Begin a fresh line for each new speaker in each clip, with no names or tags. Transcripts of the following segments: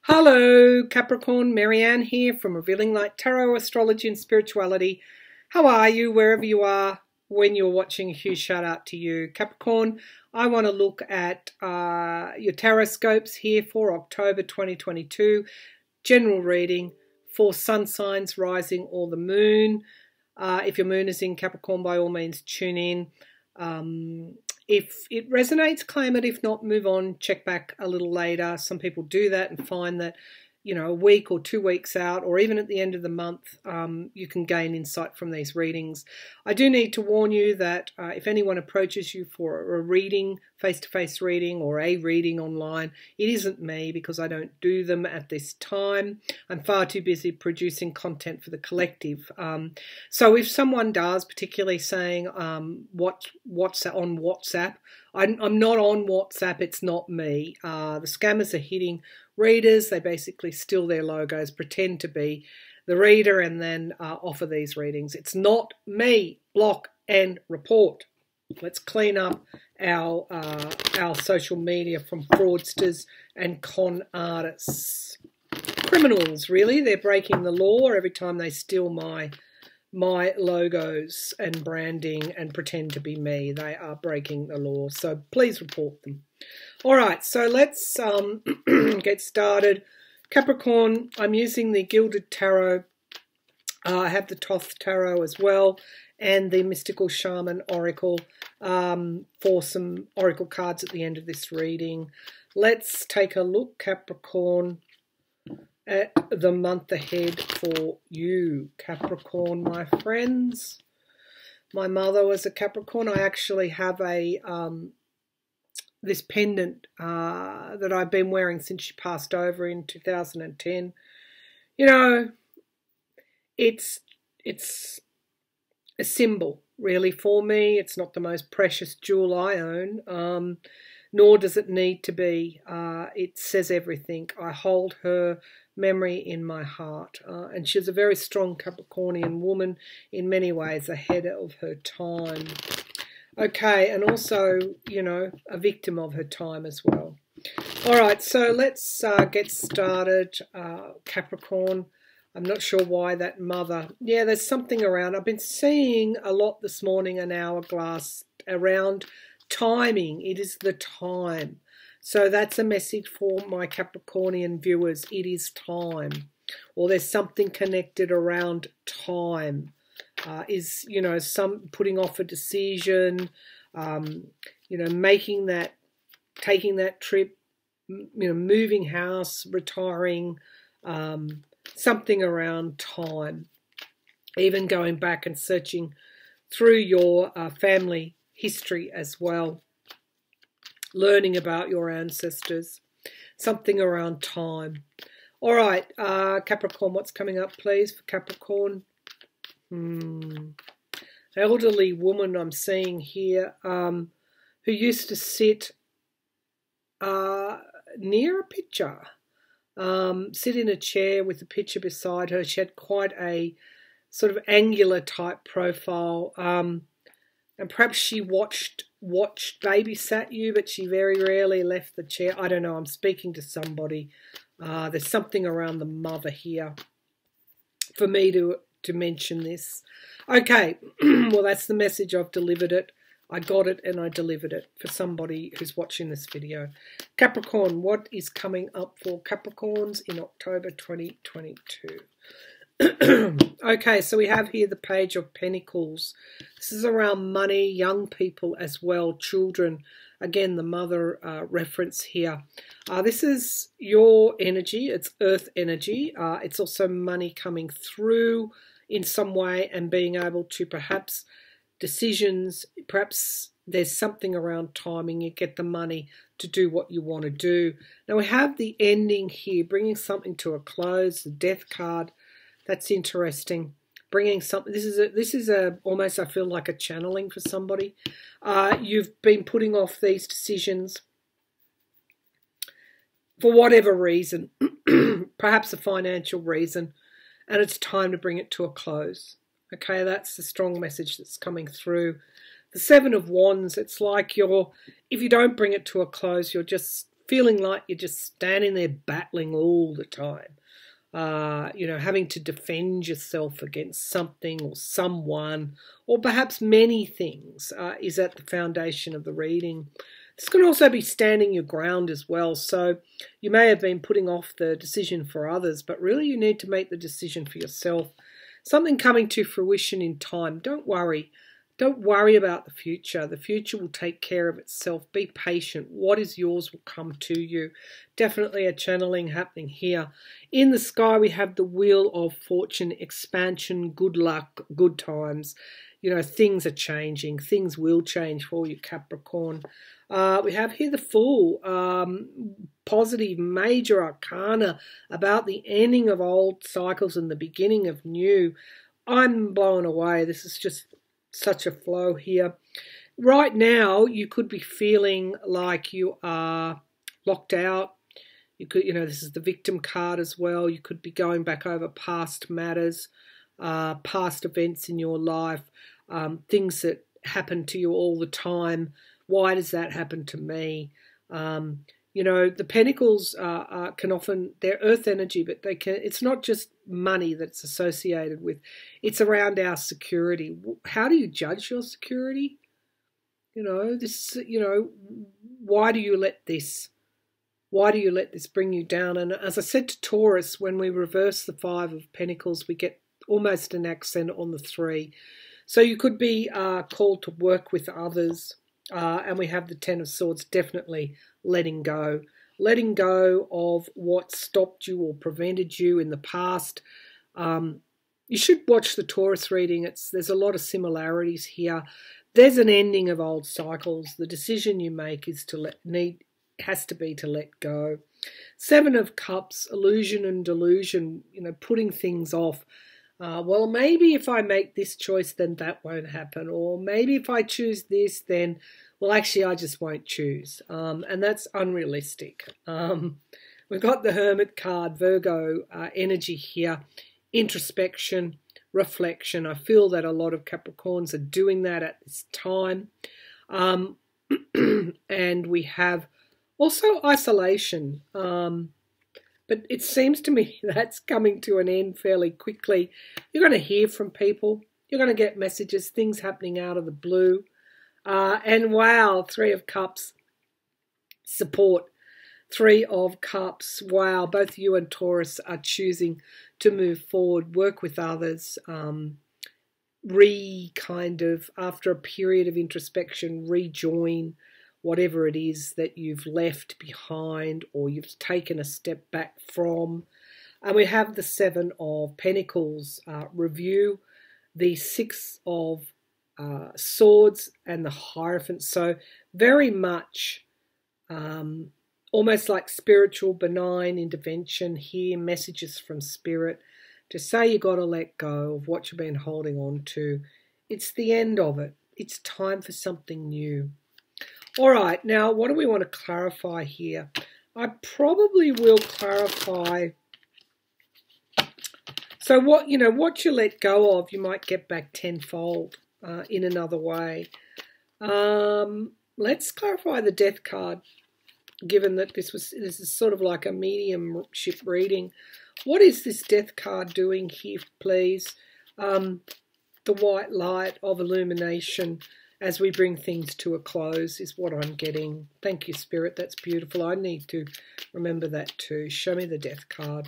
Hello, Capricorn. Marianne here from Revealing Light Tarot, Astrology and Spirituality. How are you, wherever you are, when you're watching? A huge shout out to you. Capricorn, I want to look at your tarot scopes here for October 2022. General reading for sun signs, rising or the moon. If your moon is in Capricorn, by all means tune in. If it resonates, claim it. If not, move on, check back a little later. Some people do that and find that, you know, a week or 2 weeks out, or even at the end of the month, you can gain insight from these readings. I do need to warn you that if anyone approaches you for a reading, face-to-face reading, or a reading online, it isn't me, because I don't do them at this time. I'm far too busy producing content for the collective. So if someone does, particularly saying what's on WhatsApp, I'm not on WhatsApp, it's not me. The scammers are hitting readers. They basically steal their logos, pretend to be the reader, and then offer these readings. It's not me. Block and report. Let's clean up our social media from fraudsters and con artists. Criminals, really. They're breaking the law every time they steal my logos and branding and pretend to be me. They are breaking the law, so please report them. All right, so let's get started. Capricorn, I'm using the Gilded Tarot. I have the Thoth Tarot as well, and the Mystical Shaman Oracle for some Oracle cards at the end of this reading. Let's take a look, Capricorn, at the month ahead for you, Capricorn, my friends. My mother was a Capricorn. I actually have a this pendant that I've been wearing since she passed over in 2010. You know, it's a symbol, really, for me. It's not the most precious jewel I own, nor does it need to be. It says everything. I hold her memory in my heart, and she's a very strong Capricornian woman, in many ways ahead of her time. Okay, and also, you know, a victim of her time as well. All right, so let's get started, Capricorn. I'm not sure why that mother. Yeah, there's something around. I've been seeing a lot this morning, an hourglass, around timing. It is the time. So that's a message for my Capricornian viewers. It is time. Or there's something connected around time. Is, you know, some putting off a decision, you know, taking that trip, you know, moving house, retiring, something around time. Even going back and searching through your family history as well. Learning about your ancestors. Something around time. All right, Capricorn, what's coming up, please, for Capricorn? Elderly woman I'm seeing here, who used to sit near a picture, sit in a chair with a picture beside her. She had quite a sort of angular type profile, and perhaps she babysat you, but she very rarely left the chair. I don't know, I'm speaking to somebody. There's something around the mother here for me to mention this. Okay, well, that's the message. I've delivered it. I got it and I delivered it for somebody who's watching this video. Capricorn, what is coming up for Capricorns in October 2022? Okay, so we have here the Page of Pentacles. This is around money, young people as well, children. Again, the mother reference here. This is your energy. It's earth energy. It's also money coming through in some way and being able to perhaps decisions, perhaps there's something around timing. You get the money to do what you want to do. Now we have the ending here, bringing something to a close, the Death card. That's interesting. Bringing something. This is a almost, I feel like, a channeling for somebody. You've been putting off these decisions for whatever reason, perhaps a financial reason, and it's time to bring it to a close. Okay, that's the strong message that's coming through. The Seven of Wands. It's like if you don't bring it to a close, you're just feeling like you're just standing there battling all the time. Having to defend yourself against something or someone, or perhaps many things, is at the foundation of the reading. This can also be standing your ground as well. So you may have been putting off the decision for others, but really you need to make the decision for yourself. Something coming to fruition in time. Don't worry. Don't worry about the future. The future will take care of itself. Be patient. What is yours will come to you. Definitely a channeling happening here. In the sky, we have the Wheel of Fortune, expansion, good luck, good times. Things are changing. Things will change for you, Capricorn. We have here the Fool, positive major arcana about the ending of old cycles and the beginning of new. I'm blown away. This is just such a flow here. Right now, you could be feeling like you are locked out. You could, this is the Victim card as well. You could be going back over past matters, past events in your life, things that happen to you all the time. Why does that happen to me? The Pentacles can often, they're earth energy, but it's not just money that's associated with, it's around our security. How do you judge your security? Why do you let this bring you down? And as I said to Taurus, when we reverse the Five of Pentacles, we get almost an accent on the 3. So you could be called to work with others. And we have the Ten of Swords, definitely letting go. Letting go of what stopped you or prevented you in the past. You should watch the Taurus reading. There's a lot of similarities here. There's an ending of old cycles. The decision you make has to be to let go. 7 of Cups, illusion and delusion, putting things off. Well, maybe if I make this choice, then that won't happen. Or maybe if I choose this, then, well, actually, I just won't choose. And that's unrealistic. We've got the Hermit card, Virgo energy here, introspection, reflection. I feel that a lot of Capricorns are doing that at this time. And we have also isolation. But it seems to me that's coming to an end fairly quickly. You're going to hear from people. You're going to get messages, things happening out of the blue. And wow, 3 of Cups, support. 3 of Cups, wow, both you and Taurus are choosing to move forward, work with others, after a period of introspection, rejoin whatever it is that you've left behind or you've taken a step back from. And we have the 7 of Pentacles, review, the 6 of Swords and the Hierophant. So very much almost like spiritual benign intervention here, messages from Spirit to say you got to let go of what you've been holding on to. It's the end of it. It's time for something new. All right, now what do we want to clarify here? I probably will clarify. So what you let go of, you might get back tenfold in another way. Let's clarify the Death card, given that this is sort of like a mediumship reading. What is this Death card doing here, please? The white light of illumination as we bring things to a close is what I'm getting. Thank you, Spirit. That's beautiful. I need to remember that too. Show me the Death card.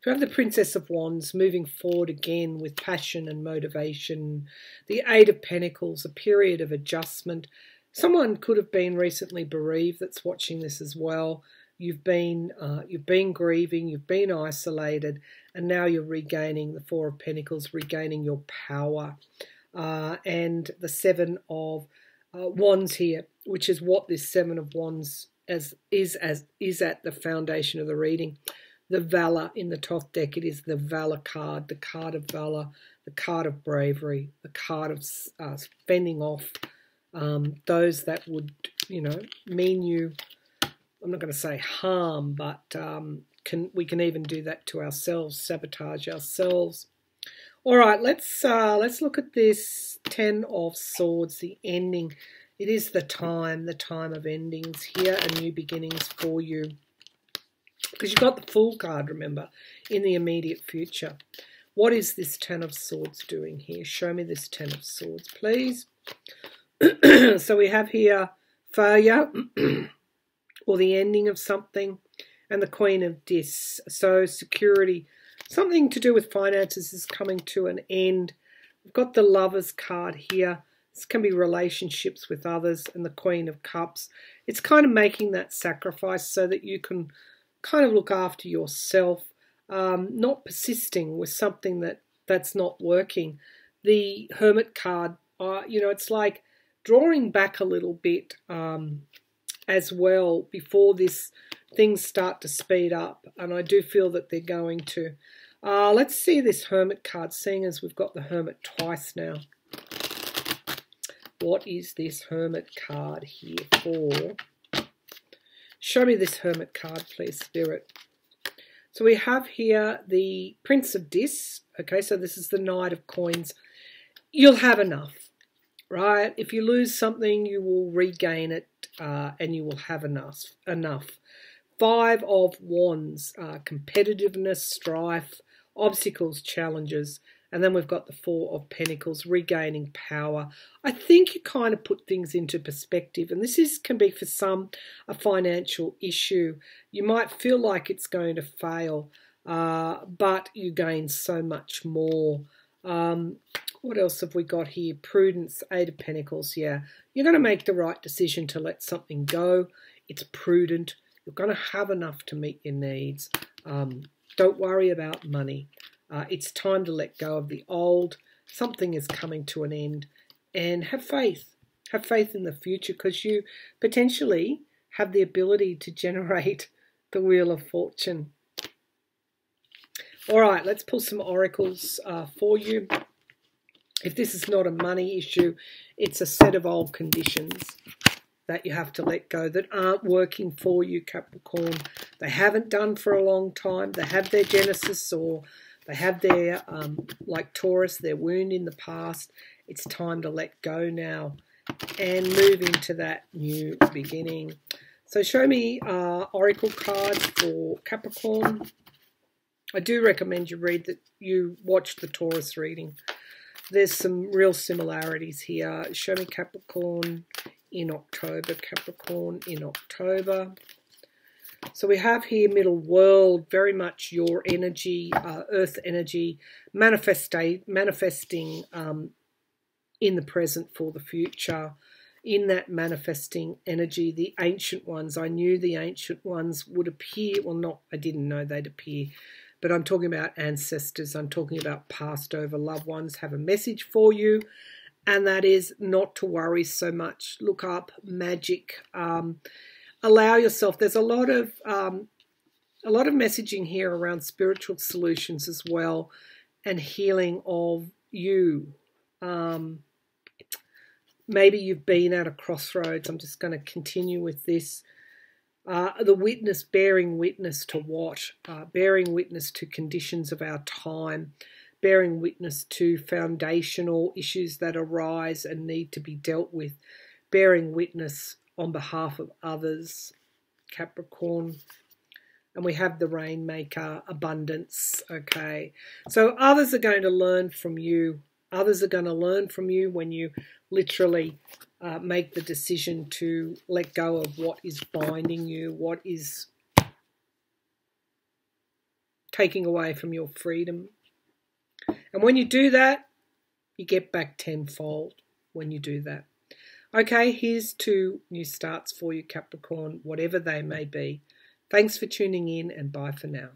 So we have the Princess of Wands moving forward again with passion and motivation. The 8 of Pentacles, a period of adjustment. Someone could have been recently bereaved that's watching this as well. You've been grieving, you've been isolated, and now you're regaining the 4 of Pentacles, regaining your power. And the 7 of Wands here, which is what this 7 of Wands is at the foundation of the reading. The Valor in the Thoth deck, it is the Valor card, the card of Valor, the card of bravery, the card of fending off those that would, mean you, I'm not going to say harm, but we can even do that to ourselves, sabotage ourselves. All right, let's look at this 10 of Swords, the ending. It is the time of endings here and new beginnings for you. Because you've got the Fool card, remember, in the immediate future. What is this Ten of Swords doing here? Show me this Ten of Swords, please. So we have here failure or the ending of something, and the Queen of Dis. So security, something to do with finances is coming to an end. We've got the Lovers card here. This can be relationships with others, and the Queen of Cups. It's kind of making that sacrifice so that you can kind of look after yourself, not persisting with something that's not working. The Hermit card, it's like drawing back a little bit as well before things start to speed up, and I do feel that they're going to. Let's see this Hermit card, seeing as we've got the Hermit twice now. What is this Hermit card here for? Show me this Hermit card, please, Spirit. So we have here the Prince of Dis. Okay, so this is the Knight of Coins. You'll have enough, right? If you lose something, you will regain it, and you will have enough. Five of Wands, competitiveness, strife, obstacles, challenges. And then we've got the Four of Pentacles, regaining power. I think you kind of put things into perspective. And this can be for some a financial issue. You might feel like it's going to fail, but you gain so much more. What else have we got here? Prudence, Eight of Pentacles. Yeah, you're going to make the right decision to let something go. It's prudent. You're going to have enough to meet your needs. Don't worry about money. It's time to let go of the old. Something is coming to an end. And have faith. Have faith in the future, because you potentially have the ability to generate the Wheel of Fortune. All right, let's pull some oracles for you. If this is not a money issue, it's a set of old conditions that you have to let go that aren't working for you, Capricorn. They haven't done for a long time. They have their genesis, or they have their, like Taurus, their wound in the past. It's time to let go now and move into that new beginning. So show me oracle cards for Capricorn. I do recommend you watch the Taurus reading. There's some real similarities here. Show me Capricorn in October. Capricorn in October. So we have here middle world, very much your energy, earth energy, manifesting in the present for the future. In that manifesting energy, the ancient ones, I knew the ancient ones would appear. Well, I didn't know they'd appear. But I'm talking about ancestors. I'm talking about passed over loved ones have a message for you. And that is not to worry so much. Look up magic. Allow yourself. There's a lot of messaging here around spiritual solutions as well, and healing of you. Maybe you've been at a crossroads. I'm just going to continue with this. The witness, bearing witness to what? Bearing witness to conditions of our time. Bearing witness to foundational issues that arise and need to be dealt with. Bearing witness on behalf of others, Capricorn. And we have the Rainmaker, abundance, okay. So others are going to learn from you. Others are going to learn from you when you literally make the decision to let go of what is binding you, what is taking away from your freedom. And when you do that, you get back tenfold when you do that. Okay, here's 2 new starts for you, Capricorn, whatever they may be. Thanks for tuning in, and bye for now.